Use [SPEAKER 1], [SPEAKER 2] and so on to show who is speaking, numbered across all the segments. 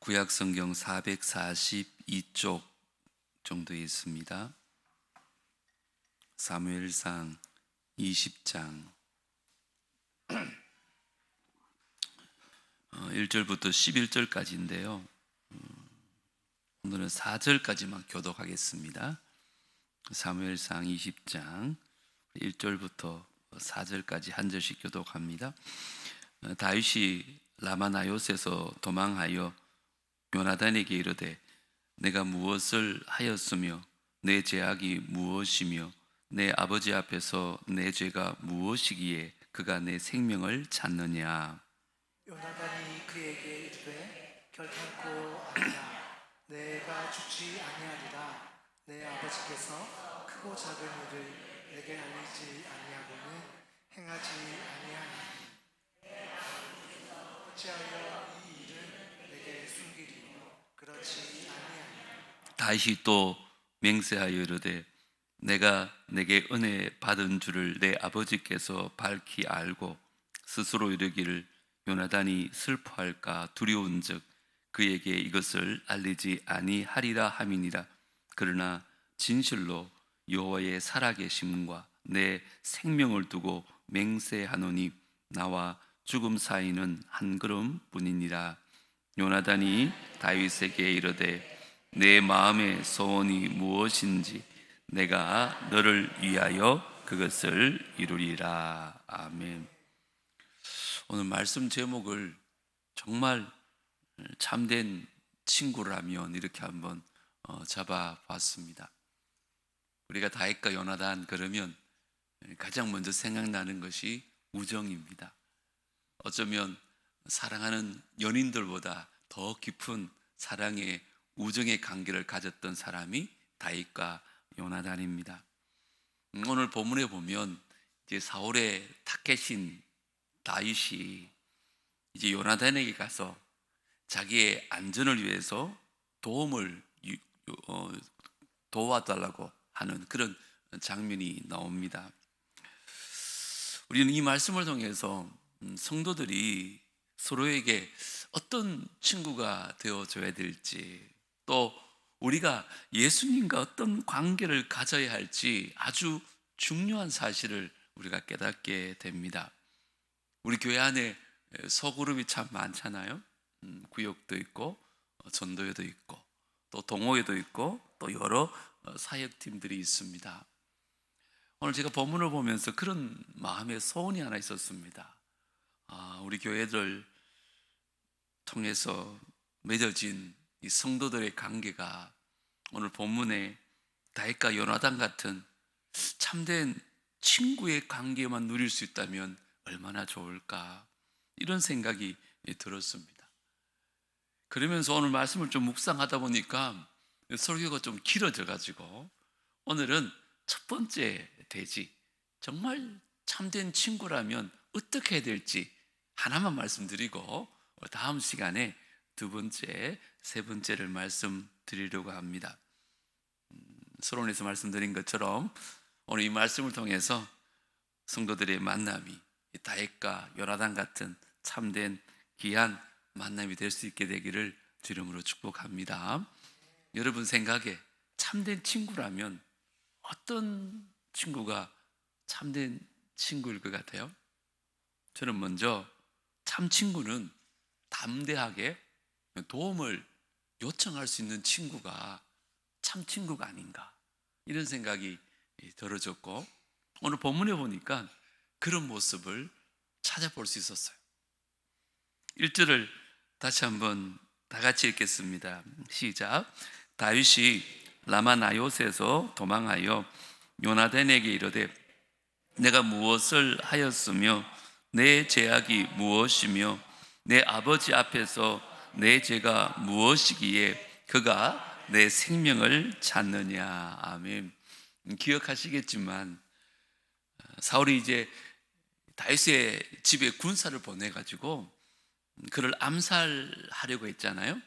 [SPEAKER 1] 구약 성경 442쪽 정도에 있습니다. 사무엘상 20장 1절부터 11절까지인데요. 오늘은 4절까지만 교독하겠습니다. 사무엘상 20장 1절부터 4절까지 한 절씩 교독합니다. 다윗이 라마나요스에서 도망하여 요나단에게 이르되 내가 무엇을 하였으며 내 죄악이 무엇이며 내 아버지 앞에서 내 죄가 무엇이기에 그가 내 생명을 찾느냐.
[SPEAKER 2] 요나단이 그에게 이르되 결탄코 아니라 내가 죽지 아니하리라. 내 아버지께서 크고 작은 일을 내게 알리지 아니하고는 행하지 아니하니 어찌하여 이 일을 내게 숨기리요. 그렇지 아니하니.
[SPEAKER 1] 다윗이 또 맹세하여 이르되 내가 내게 은혜 받은 줄을 내 아버지께서 밝히 알고 스스로 이르기를 요나단이 슬퍼할까 두려운즉 그에게 이것을 알리지 아니하리라 함이니라. 그러나 진실로 여호와의 살아계심과 내 생명을 두고 맹세하노니 나와 죽음 사이는 한 걸음뿐이니라. 요나단이 다윗에게 이르되 내 마음의 소원이 무엇인지 내가 너를 위하여 그것을 이루리라. 아멘. 오늘 말씀 제목을 정말 참된 친구라면 이렇게 한번 잡아봤습니다. 우리가 다윗과 요나단 그러면 가장 먼저 생각나는 것이 우정입니다. 어쩌면 사랑하는 연인들보다 더 깊은 사랑의 우정의 관계를 가졌던 사람이 다윗과 요나단입니다. 오늘 본문에 보면 이제 사울의 타켓인 다윗이 이제 요나단에게 가서 자기의 안전을 위해서 도와달라고 하는 그런 장면이 나옵니다. 우리는 이 말씀을 통해서 성도들이 서로에게 어떤 친구가 되어줘야 될지, 또 우리가 예수님과 어떤 관계를 가져야 할지 아주 중요한 사실을 우리가 깨닫게 됩니다. 우리 교회 안에 소그룹이 참 많잖아요. 구역도 있고 전도회도 있고 또 동호회도 있고 또 여러 사역팀들이 있습니다. 오늘 제가 본문을 보면서 그런 마음의 소원이 하나 있었습니다. 우리 교회들 통해서 맺어진 이 성도들의 관계가 오늘 본문에 다윗과 요나단 같은 참된 친구의 관계만 누릴 수 있다면 얼마나 좋을까, 이런 생각이 들었습니다. 그러면서 오늘 말씀을 좀 묵상하다 보니까 설교가 좀 길어져 가지고 오늘은 첫 번째 대지, 정말 참된 친구라면 어떻게 해야 될지 하나만 말씀드리고 다음 시간에 두 번째, 세 번째를 말씀드리려고 합니다. 서론에서 말씀드린 것처럼 오늘 이 말씀을 통해서 성도들의 만남이 다윗과 요나단 같은 참된 귀한 만남이 될 수 있게 되기를 주름으로 축복합니다. 여러분 생각에 참된 친구라면 어떤 친구가 참된 친구일 것 같아요? 저는 먼저 참 친구는 담대하게 도움을 요청할 수 있는 친구가 참 친구가 아닌가, 이런 생각이 들어졌고, 오늘 본문에 보니까 그런 모습을 찾아볼 수 있었어요. 1절을 다시 한번 다 같이 읽겠습니다. 시작. 다윗이 라마나요스에서 도망하여 요나단에게 이르되 내가 무엇을 하였으며 내 죄악이 무엇이며 내 아버지 앞에서 내 죄가 무엇이기에 그가 내 생명을 찾느냐. 아멘. 기억하시겠지만 사울이 이제 다윗의 집에 군사를 보내가지고 그를 암살하려고 했잖아요.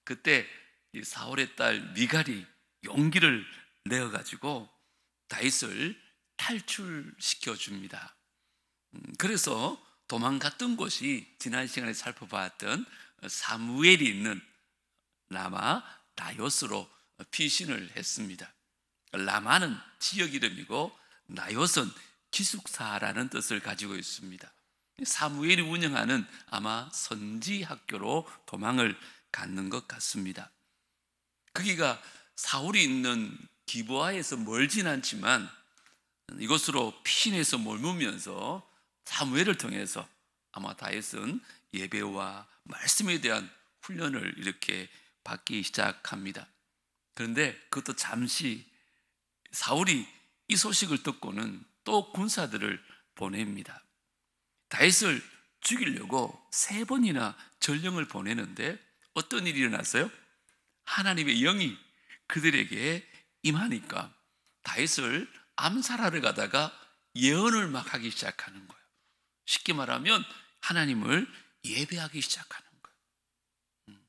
[SPEAKER 1] 그때 이 사울의 딸 미갈이 용기를 내어가지고 다윗을 탈출시켜 줍니다. 그래서 도망갔던 곳이 지난 시간에 살펴봤던 사무엘이 있는 라마 나요스로 피신을 했습니다. 라마는 지역 이름이고 나요스는 기숙사라는 뜻을 가지고 있습니다. 사무엘이 운영하는 아마 선지 학교로 도망을 갔는 것 같습니다. 거기가 사울이 있는 기브아에서 멀진 않지만 이곳으로 피신해서 머무면서 사무엘을 통해서 아마 다윗은 예배와 말씀에 대한 훈련을 이렇게 받기 시작합니다. 그런데 그것도 잠시 사울이 이 소식을 듣고는 또 군사들을 보냅니다. 다윗을 죽이려고 3번이나 전령을 보내는데 어떤 일이 일어났어요? 하나님의 영이 그들에게 임하니까 다윗을 암살하러 가다가 예언을 막 하기 시작하는 거예요. 쉽게 말하면 하나님을 예배하기 시작하는 거예요.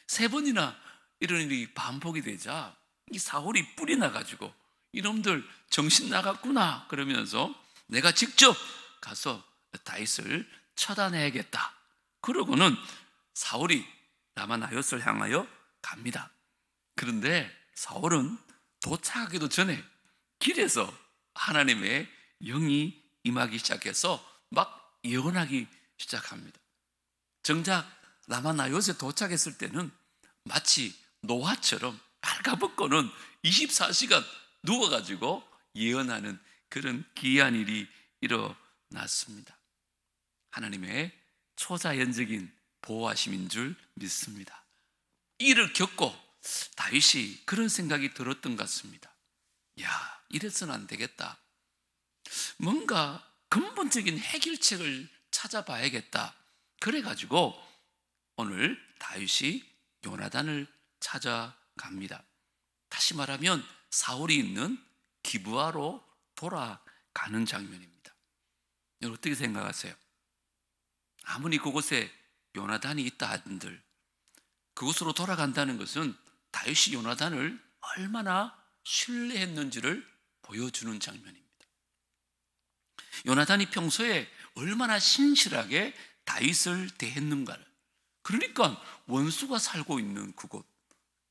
[SPEAKER 1] 3번이나 이런 일이 반복이 되자 이 사울이 뿔이 나가지고 이놈들 정신 나갔구나 그러면서 내가 직접 가서 다윗을 처단해야겠다. 그러고는 사울이 라마 나요스를 향하여 갑니다. 그런데 사울은 도착하기도 전에 길에서 하나님의 영이 임하기 시작해서 막 예언하기 시작합니다. 정작 라마 나요스에 도착했을 때는 마치 노아처럼 빨가벗고는 24시간 누워가지고 예언하는 그런 기이한 일이 일어났습니다. 하나님의 초자연적인 보호하심인 줄 믿습니다. 이를 겪고 다윗이 그런 생각이 들었던 것 같습니다. 야, 이래서는 안 되겠다. 뭔가 근본적인 해결책을 찾아봐야겠다. 그래가지고 오늘 다윗이 요나단을 찾아갑니다. 다시 말하면 사울이 있는 기브아로 돌아가는 장면입니다. 여러분 어떻게 생각하세요? 아무리 그곳에 요나단이 있다 한들 그곳으로 돌아간다는 것은 다윗이 요나단을 얼마나 신뢰했는지를 보여주는 장면입니다. 요나단이 평소에 얼마나 신실하게 다윗을 대했는가를, 그러니까 원수가 살고 있는 그곳,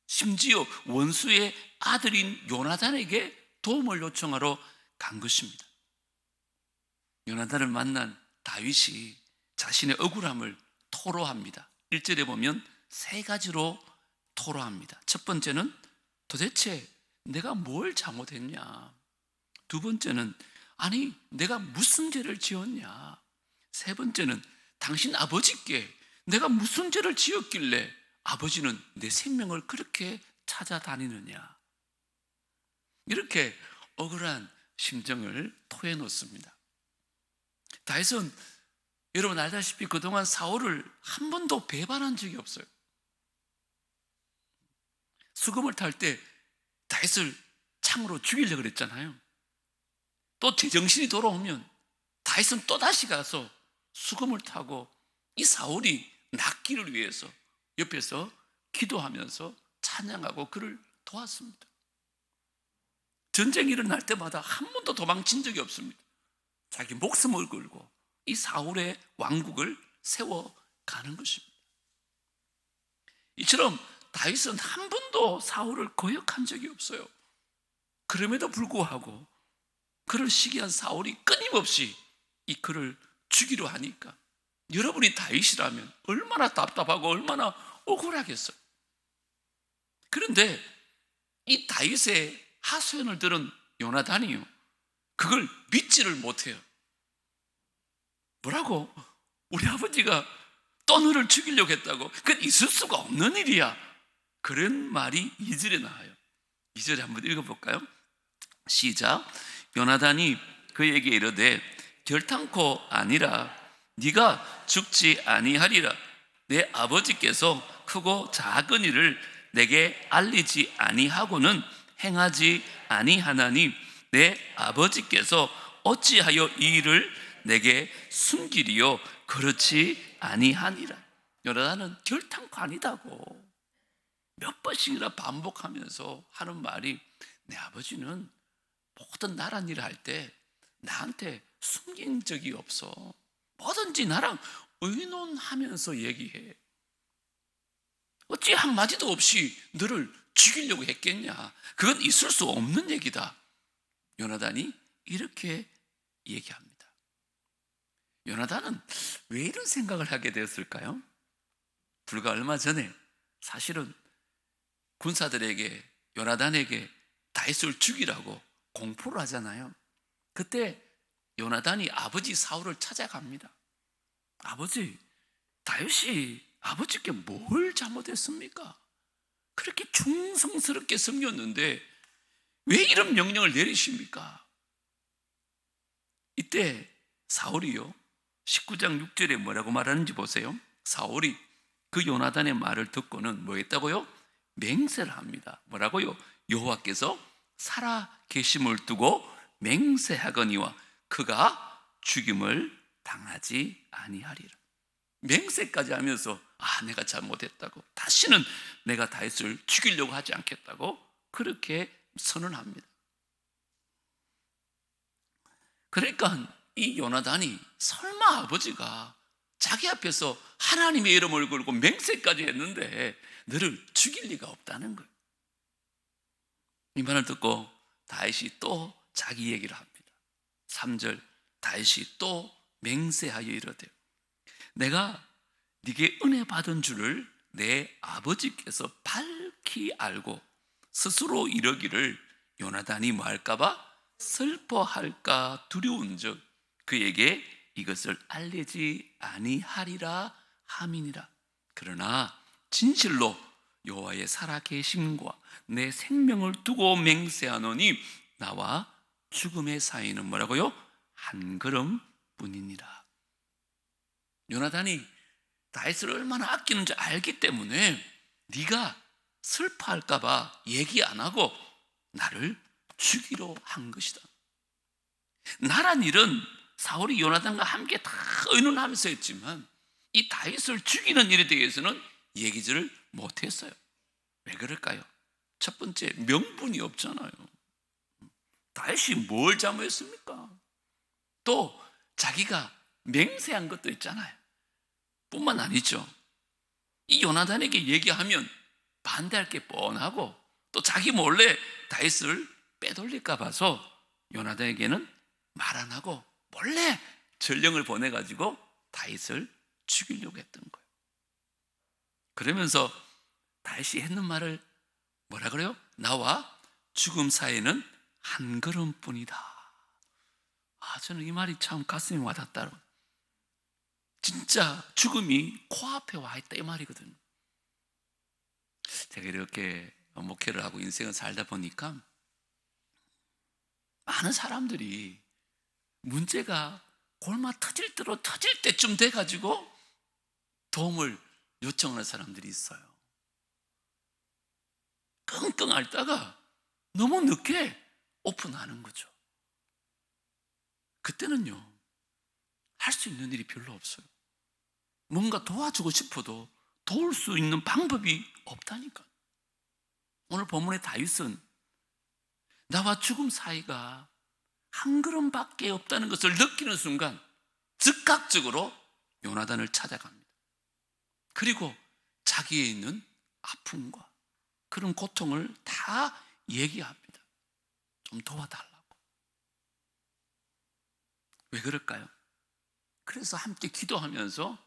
[SPEAKER 1] 심지어 원수의 아들인 요나단에게 도움을 요청하러 간 것입니다. 요나단을 만난 다윗이 자신의 억울함을 토로합니다. 1절에 보면 3가지로 토로합니다. 첫 번째는 도대체 내가 뭘 잘못했냐. 2번째는 아니 내가 무슨 죄를 지었냐. 3번째는 당신 아버지께 내가 무슨 죄를 지었길래 아버지는 내 생명을 그렇게 찾아다니느냐. 이렇게 억울한 심정을 토해놓습니다. 다윗은 여러분 알다시피 그동안 사울을 한 번도 배반한 적이 없어요. 수금을 탈 때 다윗을 창으로 죽이려고 그랬잖아요. 또 제정신이 돌아오면 다윗은 또다시 가서 수금을 타고 이 사울이 낫기를 위해서 옆에서 기도하면서 찬양하고 그를 도왔습니다. 전쟁이 일어날 때마다 한 번도 도망친 적이 없습니다. 자기 목숨을 걸고 이 사울의 왕국을 세워가는 것입니다. 이처럼 다윗은 한 번도 사울을 거역한 적이 없어요. 그럼에도 불구하고 그를 시기한 사울이 끊임없이 이 그를 죽이려 하니까 여러분이 다윗이라면 얼마나 답답하고 얼마나 억울하겠어요. 그런데 이 다윗의 하소연을 들은 요나단이요, 그걸 믿지를 못해요. 뭐라고? 우리 아버지가 또 너를 죽이려고 했다고? 그건 있을 수가 없는 일이야. 그런 말이 2절에 나와요. 2절에 한번 읽어볼까요? 시작. 요나단이 그에게 이르되 결탄코 아니라 네가 죽지 아니하리라. 내 아버지께서 크고 작은 일을 내게 알리지 아니하고는 행하지 아니하나니 내 아버지께서 어찌하여 이 일을 내게 숨기리요? 그렇지 아니하니라. 요나단은 결탄코 아니다고 몇 번씩이나 반복하면서 하는 말이, 내 아버지는 모든 나란 일을 할 때 나한테 숨긴 적이 없어. 뭐든지 나랑 의논하면서 얘기해. 어찌 한마디도 없이 너를 죽이려고 했겠냐? 그건 있을 수 없는 얘기다. 요나단이 이렇게 얘기합니다. 요나단은 왜 이런 생각을 하게 되었을까요? 불과 얼마 전에 사실은 군사들에게 요나단에게 다윗을 죽이라고 공포를 하잖아요. 그때 요나단이 아버지 사울을 찾아갑니다. 아버지, 다윗이 아버지께 뭘 잘못했습니까? 그렇게 충성스럽게 섬겼는데 왜 이런 명령을 내리십니까? 이때 사울이요, 19장 6절에 뭐라고 말하는지 보세요. 사울이 그 요나단의 말을 듣고는 뭐 했다고요? 맹세를 합니다. 뭐라고요? 여호와께서 살아 계심을 두고 맹세하거니와 그가 죽임을 당하지 아니하리라. 맹세까지 하면서 내가 잘못했다고, 다시는 내가 다윗을 죽이려고 하지 않겠다고 그렇게 선언합니다. 그러니까 이 요나단이 설마 아버지가 자기 앞에서 하나님의 이름을 걸고 맹세까지 했는데 너를 죽일 리가 없다는 거예요. 이 말을 듣고 다윗이 또 자기 얘기를 합니다. 3절, 다윗이 또 맹세하여 이르되 내가 네게 은혜 받은 줄을 내 아버지께서 밝히 알고 스스로 이러기를 요나단이 뭐 할까봐 슬퍼할까 두려운즉 그에게 이것을 알리지 아니하리라 함이니라. 그러나 진실로 여호와의 살아계심과 내 생명을 두고 맹세하노니 나와 죽음의 사이는 뭐라고요? 한 걸음뿐이니라. 요나단이 다윗을 얼마나 아끼는지 알기 때문에 네가 슬퍼할까 봐 얘기 안 하고 나를 죽이려 한 것이다. 나란 일은 사울이 요나단과 함께 다 의논하면서 했지만 이 다윗을 죽이는 일에 대해서는 얘기를 못했어요. 왜 그럴까요? 첫 번째, 명분이 없잖아요. 다윗이 뭘 잘못했습니까? 또 자기가 맹세한 것도 있잖아요. 뿐만 아니죠. 이 요나단에게 얘기하면 반대할 게 뻔하고 또 자기 몰래 다윗을 빼돌릴까 봐서 요나단에게는 말 안 하고 몰래 전령을 보내가지고 다윗을 죽이려고 했던 거예요. 그러면서 다윗이 했는 말을 뭐라 그래요? 나와 죽음 사이에는 한 걸음뿐이다. 저는 이 말이 참 가슴에 와닿다. 진짜 죽음이 코앞에 와 있다 이 말이거든요. 제가 이렇게 목회를 하고 인생을 살다 보니까 많은 사람들이 문제가 골마 터질 대로 터질 때쯤 돼가지고 도움을 요청하는 사람들이 있어요. 끙끙 앓다가 너무 늦게 오픈하는 거죠. 그때는요, 할 수 있는 일이 별로 없어요. 뭔가 도와주고 싶어도 도울 수 있는 방법이 없다니까. 오늘 본문의 다윗은 나와 죽음 사이가 한 걸음밖에 없다는 것을 느끼는 순간 즉각적으로 요나단을 찾아갑니다. 그리고 자기에 있는 아픔과 그런 고통을 다 얘기합니다. 좀 도와달라고. 왜 그럴까요? 그래서 함께 기도하면서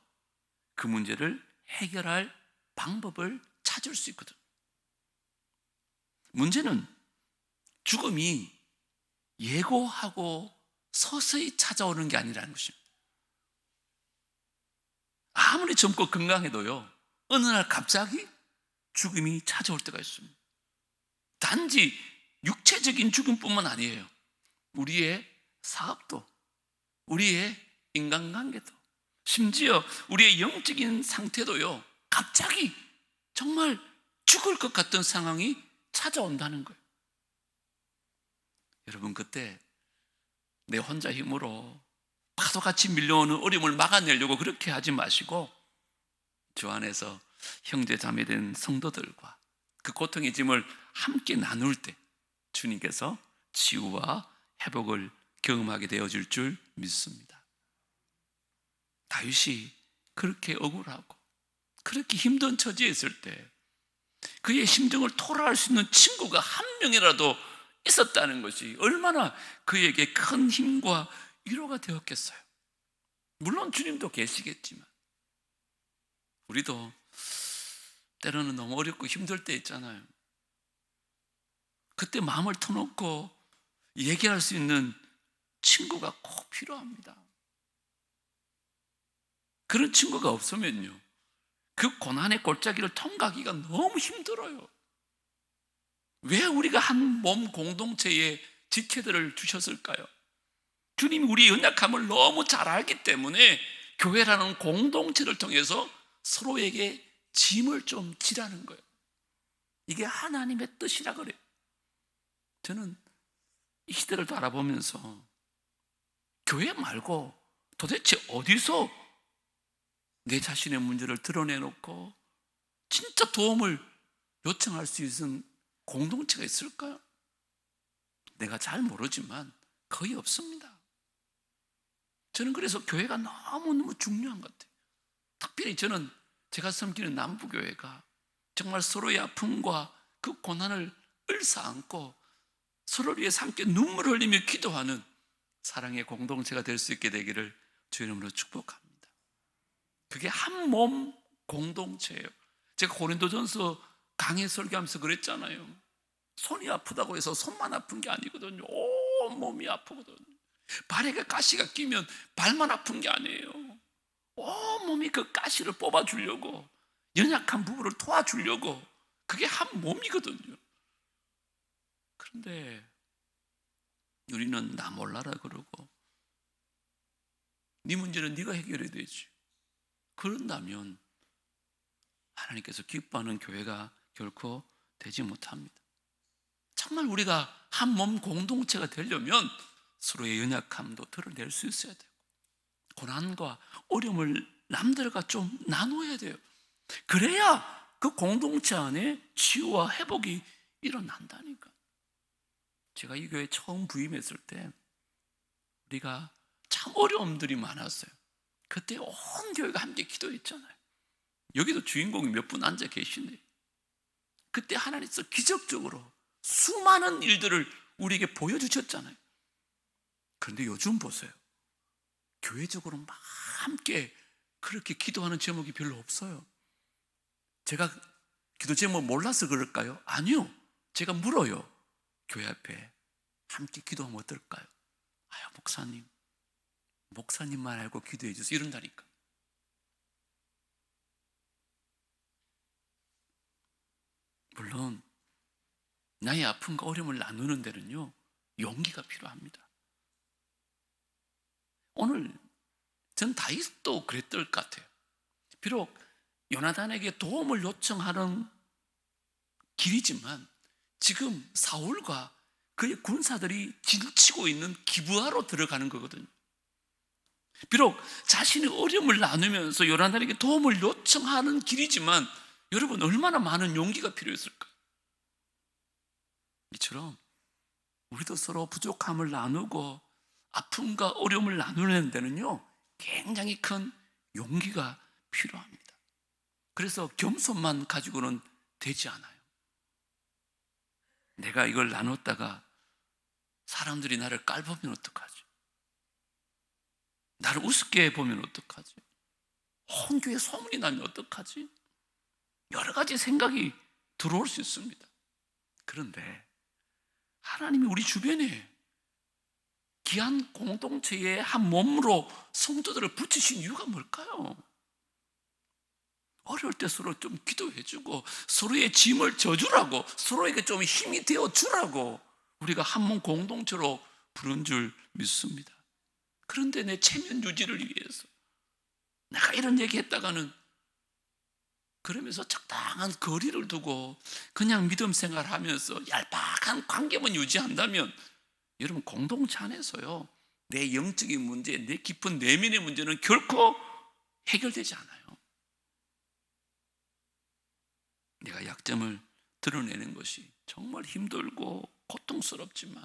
[SPEAKER 1] 그 문제를 해결할 방법을 찾을 수 있거든. 문제는 죽음이 예고하고 서서히 찾아오는 게 아니라는 것입니다. 아무리 젊고 건강해도요, 어느 날 갑자기 죽음이 찾아올 때가 있습니다. 단지 육체적인 죽음뿐만 아니에요. 우리의 사업도, 우리의 인간관계도, 심지어 우리의 영적인 상태도요, 갑자기 정말 죽을 것 같던 상황이 찾아온다는 거예요. 여러분, 그때 내 혼자 힘으로 파도같이 밀려오는 어려움을 막아내려고 그렇게 하지 마시고 주 안에서 형제 자매된 성도들과 그 고통의 짐을 함께 나눌 때 주님께서 치유와 회복을 경험하게 되어질 줄 믿습니다. 다윗이 그렇게 억울하고 그렇게 힘든 처지에 있을 때 그의 심정을 토로할 수 있는 친구가 한 명이라도 있었다는 것이 얼마나 그에게 큰 힘과 위로가 되었겠어요. 물론 주님도 계시겠지만 우리도 때로는 너무 어렵고 힘들 때 있잖아요. 그때 마음을 터놓고 얘기할 수 있는 친구가 꼭 필요합니다. 그런 친구가 없으면요, 그 고난의 골짜기를 통과하기가 너무 힘들어요. 왜 우리가 한 몸 공동체에 지체들을 주셨을까요? 주님이 우리의 연약함을 너무 잘 알기 때문에 교회라는 공동체를 통해서 서로에게 짐을 좀 지라는 거예요. 이게 하나님의 뜻이라 그래요. 저는 이 시대를 바라보면서 교회 말고 도대체 어디서 내 자신의 문제를 드러내놓고 진짜 도움을 요청할 수 있는 공동체가 있을까요? 내가 잘 모르지만 거의 없습니다. 저는 그래서 교회가 너무너무 중요한 것 같아요. 특별히 저는 제가 섬기는 남부교회가 정말 서로의 아픔과 그 고난을 을사안고 서로를 위해서 함께 눈물을 흘리며 기도하는 사랑의 공동체가 될 수 있게 되기를 주의 이름으로 축복합니다. 그게 한 몸 공동체예요. 제가 고린도전서 강해 설교하면서 그랬잖아요. 손이 아프다고 해서 손만 아픈 게 아니거든요. 온 몸이 아프거든요. 발에 그 가시가 끼면 발만 아픈 게 아니에요. 온 몸이 그 가시를 뽑아주려고, 연약한 부분을 도와주려고, 그게 한 몸이거든요. 그런데 우리는 나 몰라라 그러고 네 문제는 네가 해결해야 되지. 그런다면 하나님께서 기뻐하는 교회가 결코 되지 못합니다. 정말 우리가 한 몸 공동체가 되려면 서로의 연약함도 드러낼 수 있어야 되고 고난과 어려움을 남들과 좀 나눠야 돼요. 그래야 그 공동체 안에 치유와 회복이 일어난다니까. 제가 이 교회에 처음 부임했을 때 우리가 참 어려움들이 많았어요. 그때 온 교회가 함께 기도했잖아요. 여기도 주인공이 몇 분 앉아 계시네요. 그때 하나님께서 기적적으로 수많은 일들을 우리에게 보여주셨잖아요. 그런데 요즘 보세요. 교회적으로 막 함께 그렇게 기도하는 제목이 별로 없어요. 제가 기도 제목 몰라서 그럴까요? 아니요. 제가 물어요. 교회 앞에 함께 기도하면 어떨까요? 아유, 목사님만 알고 기도해 주세요. 이런다니까. 물론 나의 아픔과 어려움을 나누는 데는요, 용기가 필요합니다. 오늘 전 다윗도 그랬을 것 같아요. 비록 요나단에게 도움을 요청하는 길이지만 지금 사울과 그의 군사들이 진치고 있는 기브아로 들어가는 거거든요. 비록 자신의 어려움을 나누면서 요나단에게 도움을 요청하는 길이지만 여러분 얼마나 많은 용기가 필요했을까요? 이처럼 우리도 서로 부족함을 나누고 아픔과 어려움을 나누는 데는요 굉장히 큰 용기가 필요합니다. 그래서 겸손만 가지고는 되지 않아요. 내가 이걸 나눴다가 사람들이 나를 깔보면 어떡하지? 나를 우습게 보면 어떡하지? 온 교회 소문이 나면 어떡하지? 여러 가지 생각이 들어올 수 있습니다. 그런데 하나님이 우리 주변에 귀한 공동체의 한 몸으로 성도들을 붙이신 이유가 뭘까요? 어려울 때 서로 좀 기도해주고 서로의 짐을 져주라고, 서로에게 좀 힘이 되어주라고 우리가 한 몸 공동체로 부른 줄 믿습니다. 그런데 내 체면 유지를 위해서 내가 이런 얘기했다가는 그러면서 적당한 거리를 두고 그냥 믿음 생활하면서 얄팍한 관계만 유지한다면 여러분 공동체 안에서요 내 영적인 문제, 내 깊은 내면의 문제는 결코 해결되지 않아요. 내가 약점을 드러내는 것이 정말 힘들고 고통스럽지만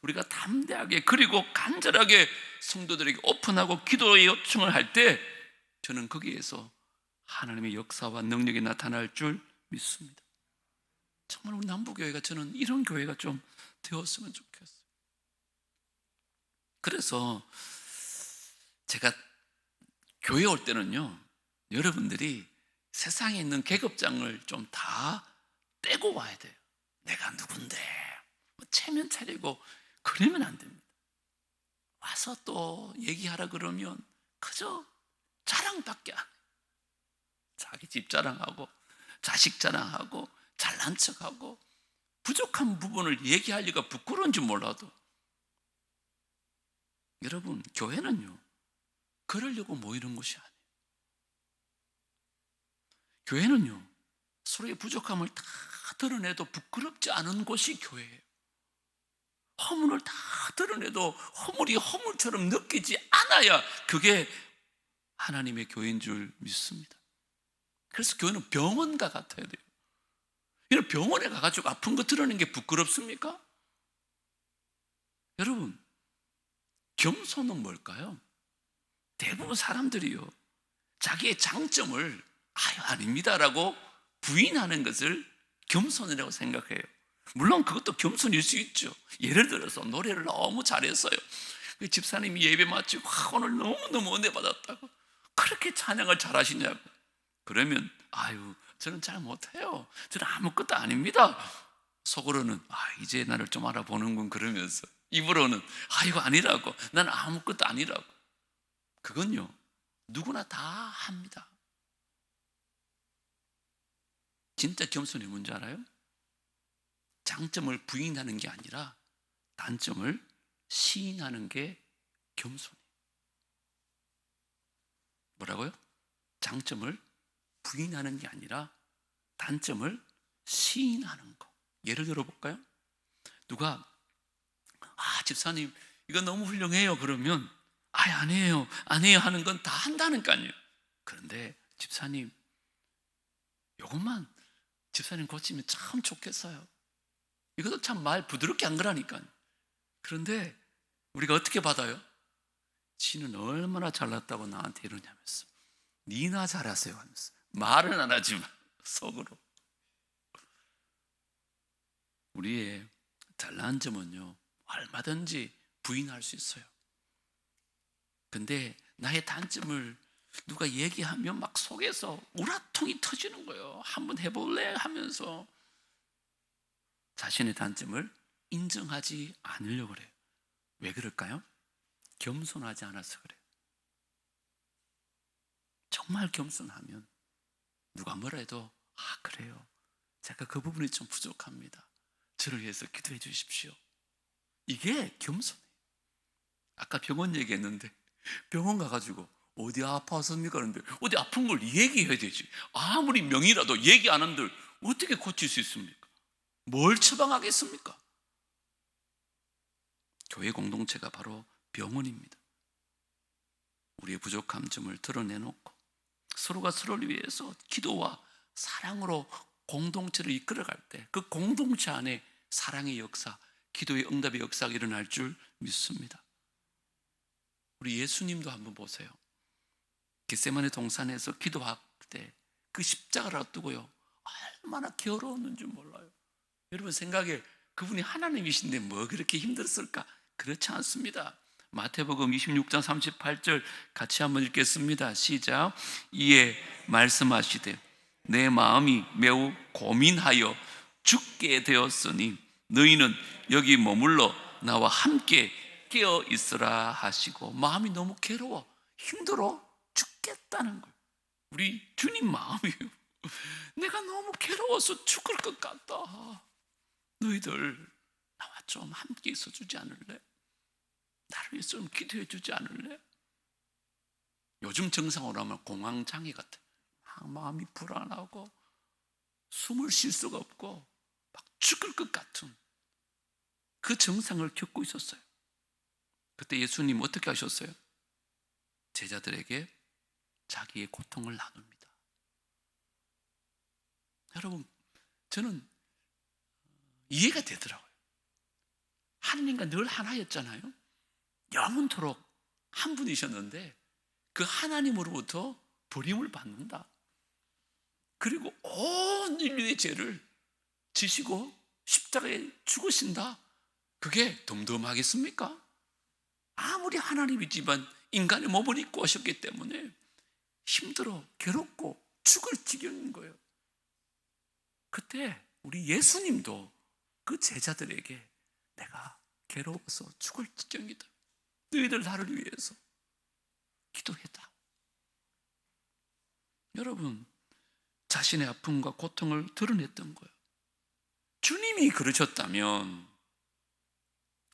[SPEAKER 1] 우리가 담대하게 그리고 간절하게 성도들에게 오픈하고 기도의 요청을 할 때 저는 거기에서 하나님의 역사와 능력이 나타날 줄 믿습니다. 정말 우리 남부교회가 저는 이런 교회가 좀 되었으면 좋겠어요. 그래서 제가 교회 올 때는요, 여러분들이 세상에 있는 계급장을 좀 다 떼고 와야 돼요. 내가 누군데 체면 차리고 그러면 안 됩니다. 와서 또 얘기하라 그러면 그저 자랑밖에 안 해요. 자기 집 자랑하고 자식 자랑하고 잘난 척하고 부족한 부분을 얘기하기가 부끄러운지 몰라도, 여러분 교회는요 그러려고 모이는 것이 아니에요. 교회는요 서로의 부족함을 다 드러내도 부끄럽지 않은 곳이 교회예요. 허물을 다 드러내도 허물이 허물처럼 느끼지 않아야 그게 하나님의 교회인 줄 믿습니다. 그래서 교회는 병원과 같아야 돼요. 이런 병원에 가가지고 아픈 거 드러내는 게 부끄럽습니까? 여러분, 겸손은 뭘까요? 대부분 사람들이요 자기의 장점을 아닙니다라고 부인하는 것을 겸손이라고 생각해요. 물론 그것도 겸손일 수 있죠. 예를 들어서 노래를 너무 잘했어요. 그 집사님이 예배 마치고 오늘 너무너무 은혜 받았다고 그렇게 찬양을 잘하시냐고. 그러면 저는 잘 못해요. 저는 아무것도 아닙니다. 속으로는 이제 나를 좀 알아보는군 그러면서 입으로는 이거 아니라고, 난 아무것도 아니라고. 그건요 누구나 다 합니다. 진짜 겸손이 뭔지 알아요? 장점을 부인하는 게 아니라 단점을 시인하는 게 겸손이에요. 뭐라고요? 장점을 부인하는 게 아니라 단점을 시인하는 거. 예를 들어 볼까요? 누가 집사님 이거 너무 훌륭해요 그러면 아니에요 하는 건 다 한다니까요. 그런데 집사님 이것만 집사님 고치면 참 좋겠어요. 이것도 참 말 부드럽게 한 거라니까요. 그런데 우리가 어떻게 받아요? 지는 얼마나 잘났다고 나한테 이러냐면서, 니나 잘하세요 하면서 말은 안 하지만 속으로. 우리의 잘난 점은요 얼마든지 부인할 수 있어요. 근데 나의 단점을 누가 얘기하면 막 속에서 우라통이 터지는 거예요. 한번 해볼래? 하면서 자신의 단점을 인정하지 않으려고 그래요. 왜 그럴까요? 겸손하지 않아서 그래요. 정말 겸손하면 누가 뭐라 해도 그래요, 제가 그 부분이 좀 부족합니다, 저를 위해서 기도해 주십시오. 이게 겸손해요. 아까 병원 얘기했는데 병원 가가지고 어디 아파서입니까? 그런데 어디 아픈 걸 얘기해야 되지. 아무리 명의라도 얘기 안 한들 어떻게 고칠 수 있습니까? 뭘 처방하겠습니까? 교회 공동체가 바로 병원입니다. 우리의 부족한 점을 드러내놓고 서로가 서로를 위해서 기도와 사랑으로 공동체를 이끌어갈 때 그 공동체 안에 사랑의 역사, 기도의 응답의 역사가 일어날 줄 믿습니다. 우리 예수님도 한번 보세요. 겟세마네 동산에서 기도할 때 그 십자가를 앞두고요 얼마나 괴로웠는지 몰라요. 여러분 생각에 그분이 하나님이신데 뭐 그렇게 힘들었을까? 그렇지 않습니다. 마태복음 26장 38절 같이 한번 읽겠습니다. 시작. 이에 말씀하시되 내 마음이 매우 고민하여 죽게 되었으니 너희는 여기 머물러 나와 함께 깨어 있으라 하시고, 마음이 너무 괴로워 힘들어 죽겠다는 거예요. 우리 주님 마음이에요. 내가 너무 괴로워서 죽을 것 같다. 너희들 나와 좀 함께 있어 주지 않을래? 나를 위해서 좀 기도해 주지 않을래? 요즘 증상으로 하면 공황장애 같아. 마음이 불안하고 숨을 쉴 수가 없고 막 죽을 것 같은 그 증상을 겪고 있었어요. 그때 예수님 어떻게 하셨어요? 제자들에게 자기의 고통을 나눕니다. 여러분, 저는 이해가 되더라고요. 하나님과 늘 하나였잖아요. 영원토록 한 분이셨는데 그 하나님으로부터 버림을 받는다. 그리고 온 인류의 죄를 지시고 십자가에 죽으신다. 그게 덤덤하겠습니까? 아무리 하나님이지만 인간의 몸을 입고 오셨기 때문에 힘들어, 괴롭고 죽을 지경인 거예요. 그때 우리 예수님도 그 제자들에게 내가 괴로워서 죽을 지경이다. 너희들 나를 위해서 기도했다. 여러분, 자신의 아픔과 고통을 드러냈던 거예요. 주님이 그러셨다면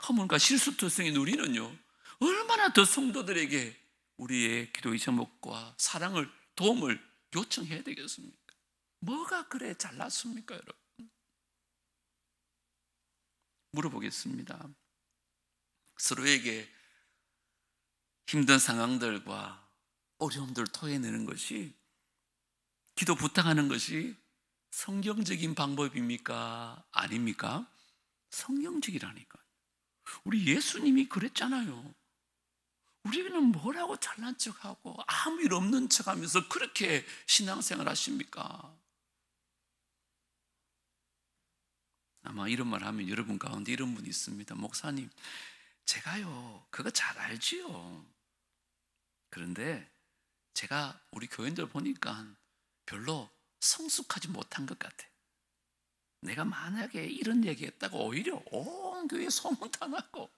[SPEAKER 1] 허물과 실수투성인 우리는요, 얼마나 더 성도들에게 우리의 기도의 제목과 사랑을, 도움을 요청해야 되겠습니까? 뭐가 그래 잘났습니까, 여러분? 물어보겠습니다. 서로에게 힘든 상황들과 어려움들을 토해내는 것이, 기도 부탁하는 것이 성경적인 방법입니까? 아닙니까? 성경적이라니까. 우리 예수님이 그랬잖아요. 우리는 뭐라고 잘난 척하고 아무 일 없는 척하면서 그렇게 신앙생활 하십니까? 아마 이런 말 하면 여러분 가운데 이런 분이 있습니다. 목사님, 제가요 그거 잘 알지요. 그런데 제가 우리 교인들 보니까 별로 성숙하지 못한 것 같아. 내가 만약에 이런 얘기했다고 오히려 온 교회 소문다나고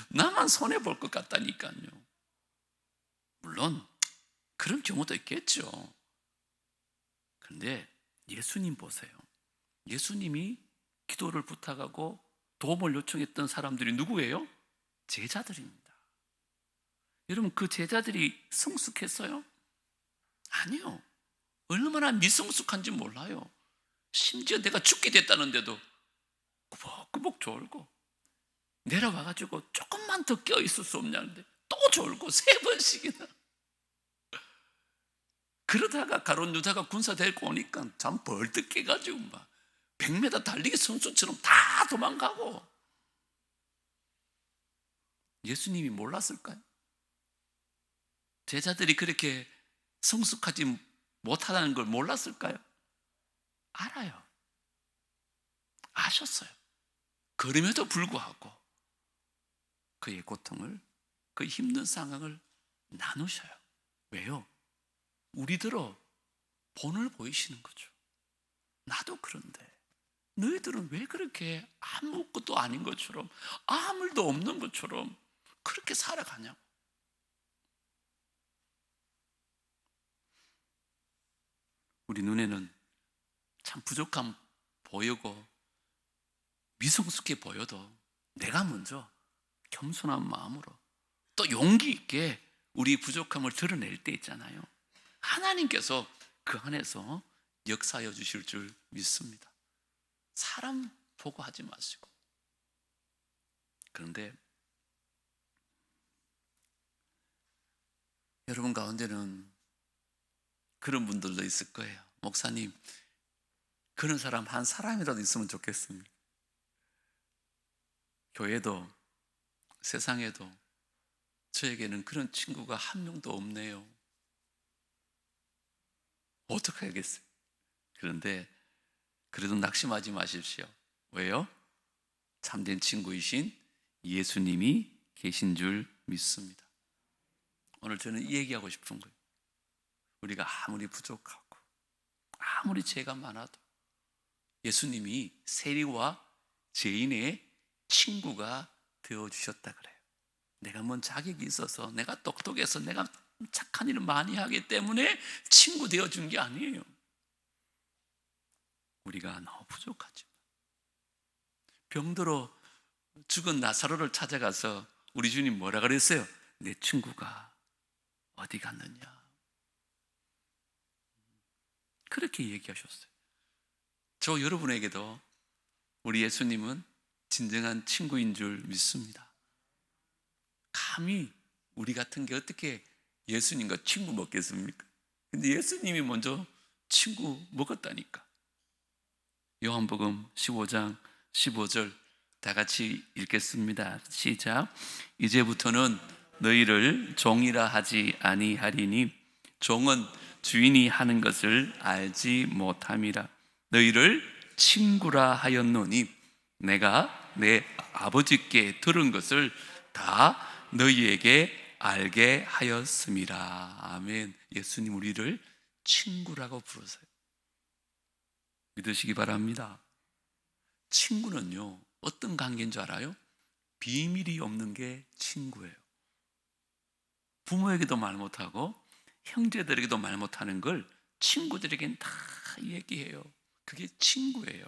[SPEAKER 1] 나만 손해볼 것 같다니까요. 물론 그런 경우도 있겠죠. 그런데 예수님 보세요. 예수님이 기도를 부탁하고 도움을 요청했던 사람들이 누구예요? 제자들입니다. 여러분, 그 제자들이 성숙했어요? 아니요. 얼마나 미성숙한지 몰라요. 심지어 내가 죽게 됐다는데도 꾸벅꾸벅 졸고, 내려와가지고 조금만 더 껴있을 수 없냐는데 또 졸고 3번씩이나. 그러다가 가룟 유다가 군사 데리고 오니까 잠 벌떡 깨가지고 막 100m 달리기 선수처럼 다 도망가고. 예수님이 몰랐을까요? 제자들이 그렇게 성숙하지 못하다는 걸 몰랐을까요? 알아요. 아셨어요. 그럼에도 불구하고 그의 고통을, 그의 힘든 상황을 나누셔요. 왜요? 우리들어 본을 보이시는 거죠. 나도 그런데 너희들은 왜 그렇게 아무것도 아닌 것처럼, 아무 일도 없는 것처럼 그렇게 살아가냐고. 우리 눈에는 참 부족함 보이고 미성숙해 보여도 내가 먼저 겸손한 마음으로 또 용기 있게 우리 부족함을 드러낼 때 있잖아요. 하나님께서 그 안에서 역사하여 주실 줄 믿습니다. 사람 보고 하지 마시고. 그런데 여러분 가운데는 그런 분들도 있을 거예요. 목사님, 그런 사람 한 사람이라도 있으면 좋겠습니다. 교회도 세상에도 저에게는 그런 친구가 한 명도 없네요. 어떻게 하겠어요? 그런데 그래도 낙심하지 마십시오. 왜요? 참된 친구이신 예수님이 계신 줄 믿습니다. 오늘 저는 이 얘기하고 싶은 거예요. 우리가 아무리 부족하고 아무리 죄가 많아도 예수님이 세리와 죄인의 친구가 되어주셨다 그래요. 내가 뭔 자격이 있어서, 내가 똑똑해서, 내가 착한 일을 많이 하기 때문에 친구 되어준 게 아니에요. 우리가 너무 부족하지만 병들어 죽은 나사로를 찾아가서 우리 주님 뭐라 그랬어요? 내 친구가 어디 갔느냐, 그렇게 얘기하셨어요. 저 여러분에게도 우리 예수님은 진정한 친구인 줄 믿습니다. 감히 우리 같은 게 어떻게 예수님과 친구 먹겠습니까? 근데 예수님이 먼저 친구 먹었다니까. 요한복음 15장 15절 다 같이 읽겠습니다. 시작. 이제부터는 너희를 종이라 하지 아니하리니 종은 주인이 하는 것을 알지 못함이라. 너희를 친구라 하였노니 내가 내 아버지께 들은 것을 다 너희에게 알게 하였음이라. 아멘. 예수님 우리를 친구라고 부르세요. 믿으시기 바랍니다. 친구는요, 어떤 관계인 줄 알아요? 비밀이 없는 게 친구예요. 부모에게도 말 못하고 형제들에게도 말 못하는 걸 친구들에겐 다 얘기해요. 그게 친구예요.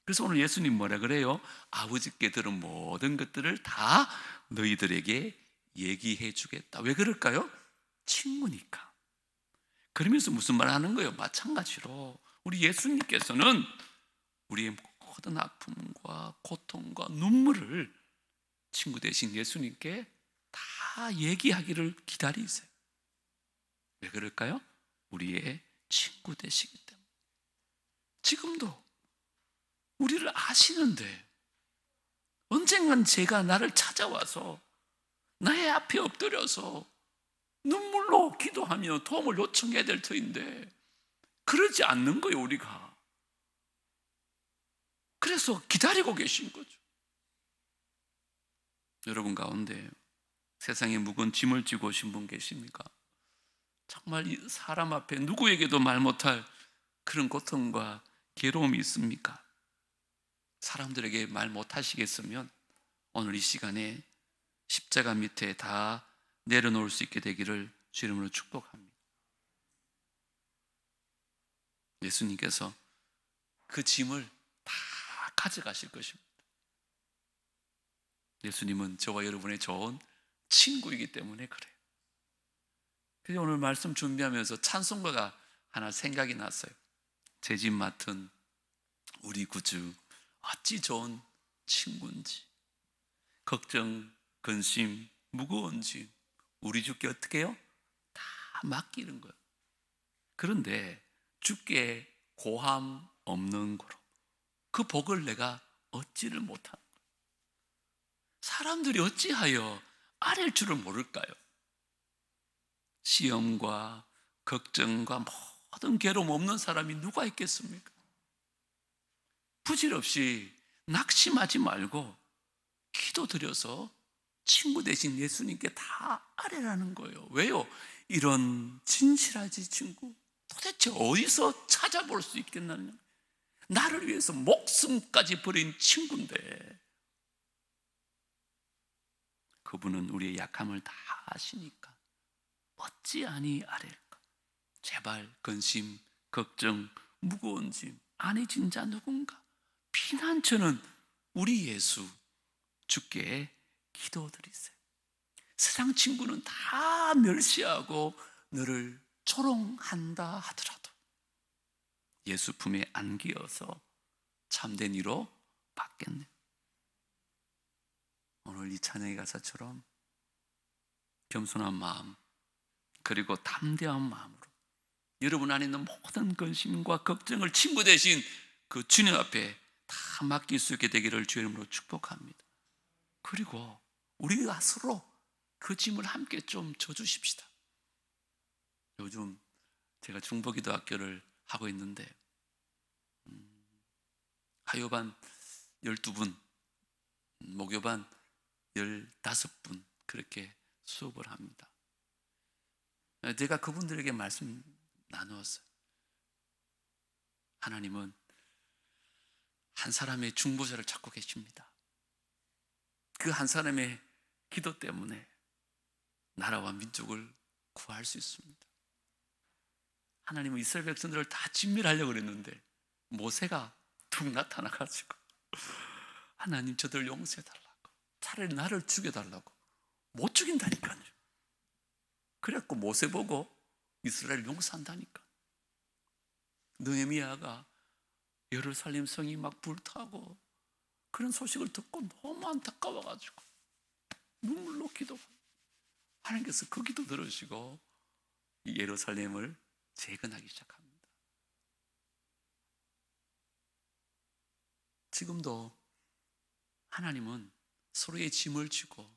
[SPEAKER 1] 그래서 오늘 예수님 뭐라 그래요? 아버지께 들은 모든 것들을 다 너희들에게 얘기해 주겠다. 왜 그럴까요? 친구니까. 그러면서 무슨 말 하는 거예요? 마찬가지로 우리 예수님께서는 우리의 모든 아픔과 고통과 눈물을 친구 대신 예수님께 다 얘기하기를 기다리세요. 왜 그럴까요? 우리의 친구 되시기 때문에. 지금도 우리를 아시는데 언젠간 제가 나를 찾아와서 나의 앞에 엎드려서 눈물로 기도하며 도움을 요청해야 될 터인데 그러지 않는 거예요, 우리가. 그래서 기다리고 계신 거죠. 여러분 가운데 세상에 무거운 짐을 지고 오신 분 계십니까? 정말 이 사람 앞에 누구에게도 말 못할 그런 고통과 괴로움이 있습니까? 사람들에게 말 못하시겠으면 오늘 이 시간에 십자가 밑에 다 내려놓을 수 있게 되기를 주 이름으로 축복합니다. 예수님께서 그 짐을 다 가져가실 것입니다. 예수님은 저와 여러분의 좋은 친구이기 때문에 그래요. 그래서 오늘 말씀 준비하면서 찬송가가 하나 생각이 났어요. 제 짐 맡은 우리 구주 어찌 좋은 친구인지. 걱정, 근심, 무거운 짐 우리 주께 어떻게 해요? 다 맡기는 거예요. 그런데 주께 고함 없는 거로 그 복을 내가 얻지를 못하는 거예요. 사람들이 어찌하여 아랠 줄을 모를까요? 시험과 걱정과 모든 괴로움 없는 사람이 누가 있겠습니까? 부질없이 낙심하지 말고 기도드려서 친구 대신 예수님께 다 아뢰라는 거예요. 왜요? 이런 진실하지 친구 도대체 어디서 찾아볼 수 있겠느냐? 나를 위해서 목숨까지 버린 친구인데 그분은 우리의 약함을 다 아시니까 어찌하니 아랠까? 제발 근심, 걱정, 무거운 짐 안에 진짜 누군가 피난처는 우리 예수 주께 기도드리세요. 세상 친구는 다 멸시하고 너를 조롱한다 하더라도 예수 품에 안기어서 참된 이로 받겠네. 오늘 이 찬양의 가사처럼 겸손한 마음 그리고 담대한 마음으로 여러분 안에 있는 모든 근심과 걱정을 친구 대신 그 주님 앞에 다 맡길 수 있게 되기를 주의 이름으로 축복합니다. 그리고 우리가 서로 그 짐을 함께 좀 져주십시다. 요즘 제가 중보기도 학교를 하고 있는데 화요반 12분, 목요반 15분 그렇게 수업을 합니다. 제가 그분들에게 말씀 나누었어요. 하나님은 한 사람의 중보자를 찾고 계십니다. 그 한 사람의 기도 때문에 나라와 민족을 구할 수 있습니다. 하나님은 이스라엘 백성들을 다 진멸하려고 그랬는데 모세가 툭 나타나가지고 하나님 저들 용서해달라고 차라리 나를 죽여달라고 못 죽인다니까요. 그래갖고 모세 보고 이스라엘 용서한다니까. 느헤미야가 예루살렘 성이 막 불타고 그런 소식을 듣고 너무 안타까워가지고 눈물로 기도하고 하나님께서 그 기도 들으시고 예루살렘을 재건하기 시작합니다. 지금도 하나님은 서로의 짐을 지고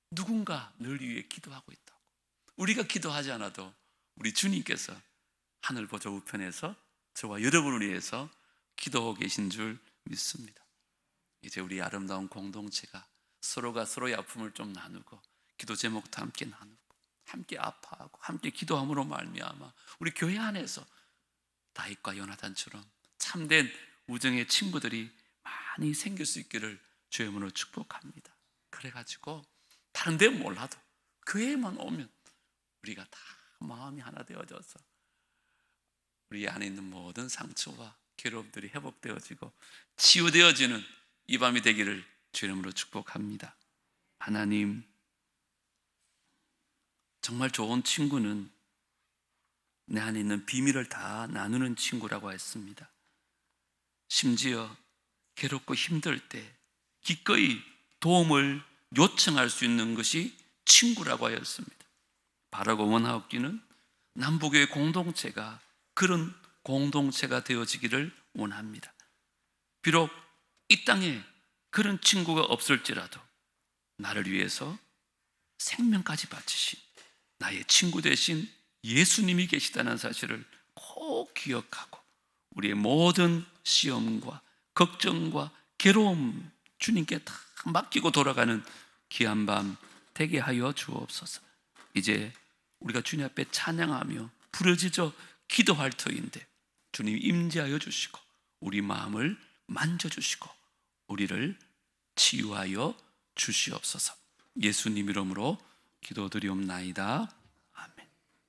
[SPEAKER 1] 누군가 늘 위해 기도하고 있다고. 우리가 기도하지 않아도 우리 주님께서 하늘 보좌 우편에서 저와 여러분을 위해서 기도하고 계신 줄 믿습니다. 이제 우리 아름다운 공동체가 서로가 서로의 아픔을 좀 나누고 기도 제목도 함께 나누고 함께 아파하고 함께 기도함으로 말미암아 우리 교회 안에서 다윗과 요나단처럼 참된 우정의 친구들이 많이 생길 수 있기를 주의 이름으로 축복합니다. 그래가지고 다른 데 몰라도 교회에만 오면 우리가 다 마음이 하나 되어져서 우리 안에 있는 모든 상처와 괴로움들이 회복되어지고 치유되어지는 이 밤이 되기를 주의 이름으로 축복합니다. 하나님, 정말 좋은 친구는 내 안에 있는 비밀을 다 나누는 친구라고 했습니다. 심지어 괴롭고 힘들 때 기꺼이 도움을 요청할 수 있는 것이 친구라고 하였습니다. 바라고 원하옵기는 남북의 공동체가 그런 공동체가 되어지기를 원합니다. 비록 이 땅에 그런 친구가 없을지라도 나를 위해서 생명까지 바치신 나의 친구 되신 예수님이 계시다는 사실을 꼭 기억하고 우리의 모든 시험과 걱정과 괴로움 주님께 다 맡기고 돌아가는 귀한 밤 되게 하여 주옵소서. 이제 우리가 주님 앞에 찬양하며 부르짖어 기도할 터인데 주님 임재하여 주시고 우리 마음을 만져주시고 우리를 치유하여 주시옵소서. 예수님 이름으로 기도드리옵나이다.